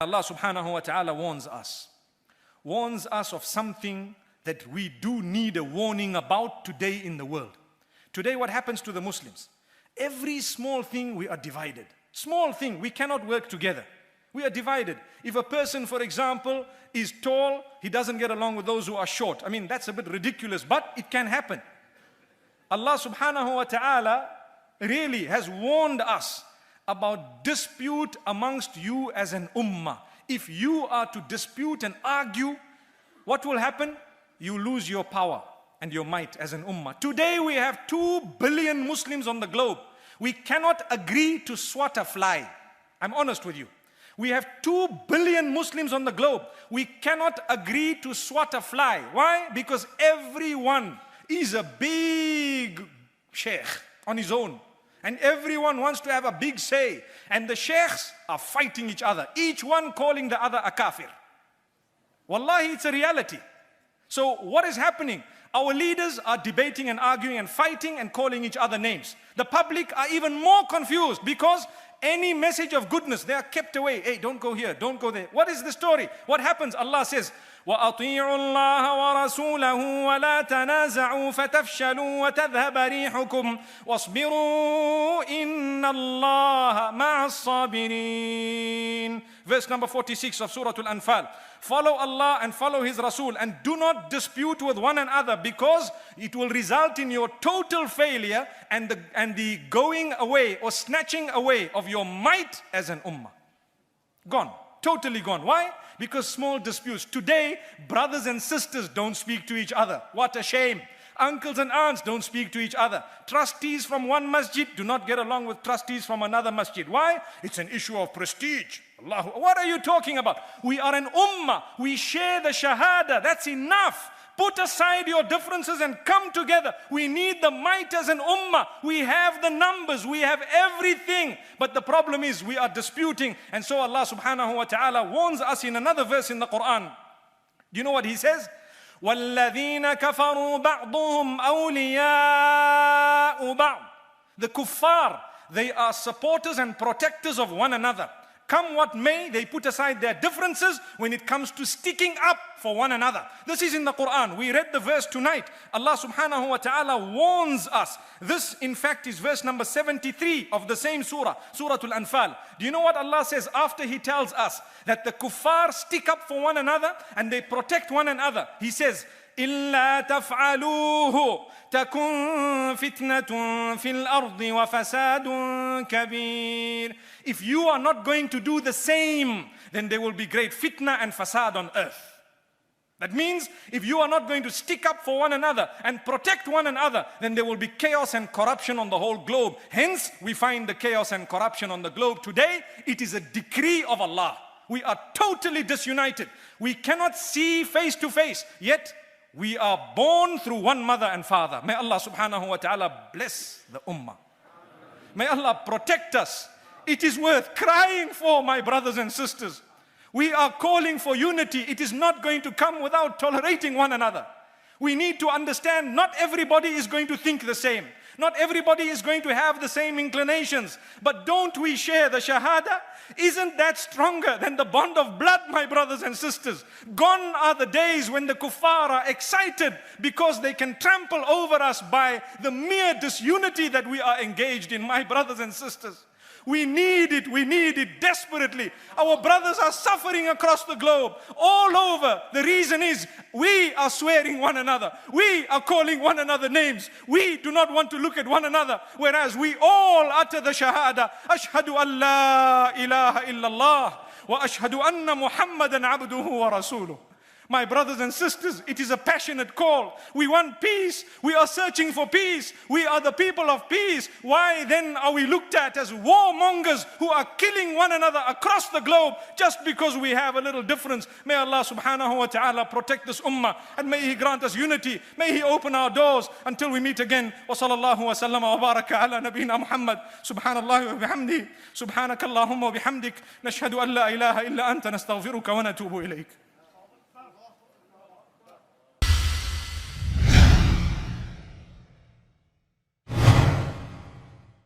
Allah subhanahu wa ta'ala warns us of something that we do need a warning about today in the world. Today what happens to the Muslims? Every small thing we are divided. Small thing, we cannot work together. We are divided. If a person, for example, is tall, he doesn't get along with those who are short. I mean, that's a bit ridiculous, but it can happen. Allah subhanahu wa ta'ala really has warned us about dispute amongst you as an ummah. If you are to dispute and argue, what will happen? You lose your power and your might as an ummah. Today we have 2 billion Muslims on the globe. We cannot agree to swat a fly. I'm honest with you. We have 2 billion Muslims on the globe. We cannot agree to swat a fly. Why? Because everyone is a big sheikh on his own. And everyone wants to have a big say. And the sheikhs are fighting each other. Each one calling the other a kafir. Wallahi, it's a reality. So what is happening? Our leaders are debating and arguing and fighting and calling each other names. The public are even more confused because any message of goodness, they are kept away. Hey, don't go here, don't go there. What is the story? What happens? Allah says, وَأَطِيعُوا اللَّهَ وَرَسُولَهُ وَلَا تَنَازَعُوا فَتَفْشَلُوا وَتَذْهَبَ رِيحُكُمْ وَاصْبِرُوا إِنَّ اللَّهَ مَعَ الصَّابِرِينَ. Verse number 46 of Surah Al-Anfal. Follow Allah and follow His Rasul and do not dispute with one another because it will result in your total failure and the going away or snatching away of your might as an ummah. Gone. Totally gone. Why? Because small disputes. Today, brothers and sisters don't speak to each other. What a shame. Uncles and aunts don't speak to each other. Trustees from one masjid do not get along with trustees from another masjid. Why? It's an issue of prestige. Allah, what are you talking about? We are an ummah. We share the shahada. That's enough. Put aside your differences and come together. We need the might as an ummah. We have the numbers. We have everything. But the problem is we are disputing. And so Allah subhanahu wa ta'ala warns us in another verse in the Quran. Do you know what He says? وَالَّذِينَ كَفَرُوا بَعْضُهُمْ أَوْلِيَاءُ بَعْضٍ. The kuffar, they are supporters and protectors of one another. Come what may, they put aside their differences when it comes to sticking up for one another. This is in the Quran. We read the verse tonight. Allah subhanahu wa ta'ala warns us. This in fact is verse number 73 of the same surah, Surah Al-Anfal. Do you know what Allah says after He tells us that the kuffar stick up for one another and they protect one another? He says, إِلَّا تَفْعَلُوهُ تَكُنْ فِتْنَةٌ فِي الْأَرْضِ وَفَسَادٌ كَبِيرٌ. If you are not going to do the same, then there will be great fitna and fasad on earth. That means if you are not going to stick up for one another and protect one another, then there will be chaos and corruption on the whole globe. Hence, we find the chaos and corruption on the globe today. It is a decree of Allah. We are totally disunited. We cannot see face to face, yet we are born through one mother and father. May Allah subhanahu wa ta'ala bless the ummah. May Allah protect us. It is worth crying for, my brothers and sisters. We are calling for unity. It is not going to come without tolerating one another. We need to understand not everybody is going to think the same. Not everybody is going to have the same inclinations. But don't we share the shahada? Isn't that stronger than the bond of blood, my brothers and sisters? Gone are the days when the kuffar are excited because they can trample over us by the mere disunity that we are engaged in, my brothers and sisters. We need it desperately. Our brothers are suffering across the globe, all over. The reason is we are swearing one another. We are calling one another names. We do not want to look at one another, whereas we all utter the shahada. Ashhadu an la ilaha illallah wa ashhadu anna Muhammadan abduhu wa rasuluh. My brothers and sisters, it is a passionate call. We want peace. We are searching for peace. We are the people of peace. Why then are we looked at as warmongers who are killing one another across the globe just because we have a little difference? May Allah subhanahu wa ta'ala protect this ummah and may He grant us unity. May He open our doors until we meet again. Wa sallallahu wa sallama wa baraka ala nabina Muhammad. Subhanallah wa bihamdi. Subhanakallahumma wa bihamdik. Nashhadu an la ilaha illa anta nastaghfiruka wa natubu ilayk.